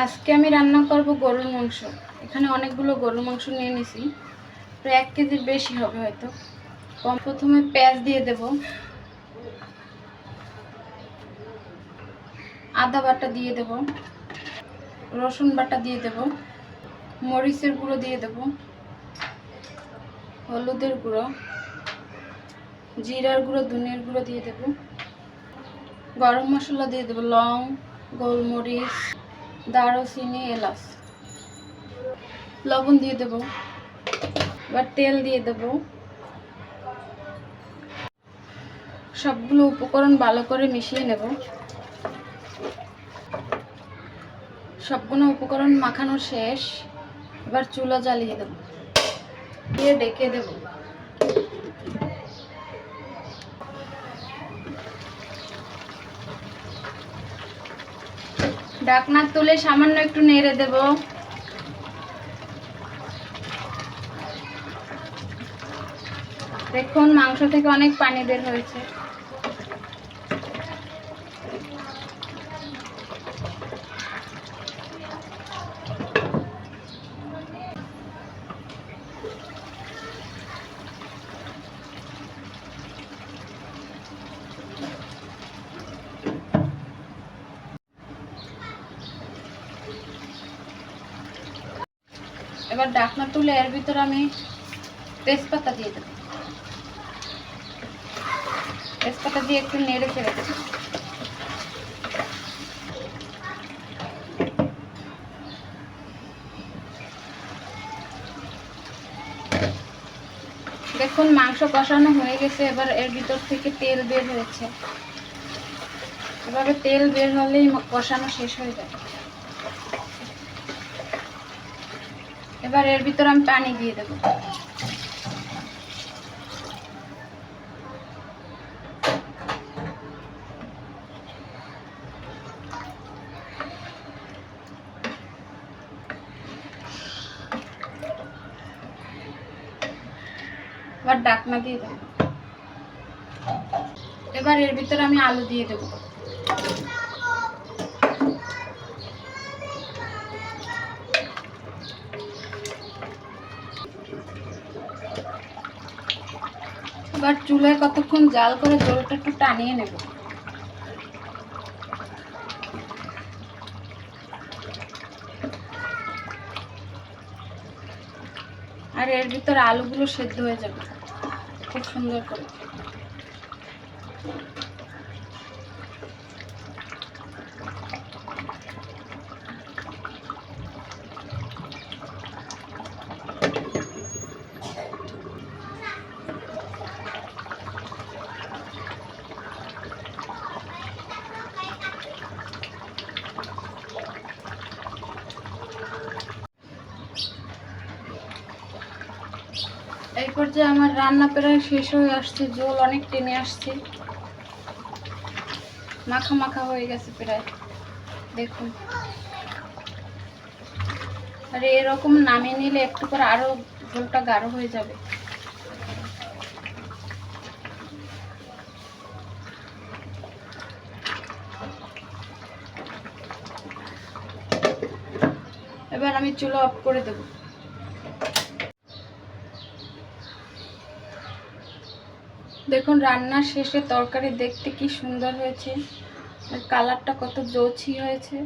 আজকে আমি রান্না করব গরুর মাংস। এখানে অনেকগুলো গরুর মাংস নিয়ে নিছি, প্রায় 1 কেজির বেশি হবে হয়তো। প্রথমে পেঁয়াজ দিয়ে দেব, আদা বাটা দিয়ে দেব, রসুন বাটা দিয়ে দেব, মরিচের গুঁড়ো দিয়ে দেব, হলুদের গুঁড়ো, জিরার গুঁড়ো, ধনিয়ার গুঁড়ো দিয়ে দেব, গরম মশলা দিয়ে দেব, লং, গোলমরিচ, দারুচিনি, এলাচ, লবণ দিয়ে দেব। এবার তেল দিয়ে দেব। সবগুলো উপকরণ ভালো করে মিশিয়ে নেব। সবগুলো উপকরণ মাখানো শেষ। এবার চুলা জ্বালিয়ে দেব, দিয়ে ঢেকে দেব। ঢাকনা তুলে সামান্য একটু নেড়ে দেব। দেখুন মাংস থেকে অনেক পানি বের হয়েছে। এবার ঢাকনা তুলে এর ভিতর আমি তেজপাতা দিয়ে দেব। তেজপাতা দিয়ে একটু নেড়ে চেড়ে দেব। দেখুন মাংস কষানো হয়ে গেছে। এবার এর ভিতর থেকে তেল বের হয়েছে। এভাবে তেল বের হলেই কষানো শেষ হয়ে যাবে। এবার এর ভিতর আমি পানি দিয়ে দেব। এবার ঢাকনা দিয়ে দেব। এবার এর ভিতর আমি আলু দিয়ে দেব। এবার চুলায় কতক্ষণ জাল করে জলটা একটু টানিয়ে নেব। আর এর ভিতর আলুগুলো সেদ্ধ হয়ে যাবে খুব সুন্দর করে। এই পর্যায়ে আমার রান্না প্রায় শেষ হয়ে আসছে। ঝোল অনেক টেনে আসছে, মাখা মাখা হয়ে গেছে প্রায়। দেখুন, আর এরকম নামিয়ে নিলে একটু করে আরো ঝোলটা গাঢ় হয়ে যাবে। এবার আমি চুলা অফ করে দেব। দেখুন রান্নার শেষে তরকারি দেখতে কি সুন্দর হয়েছে, আর কালারটা কত জৌছি হয়েছে।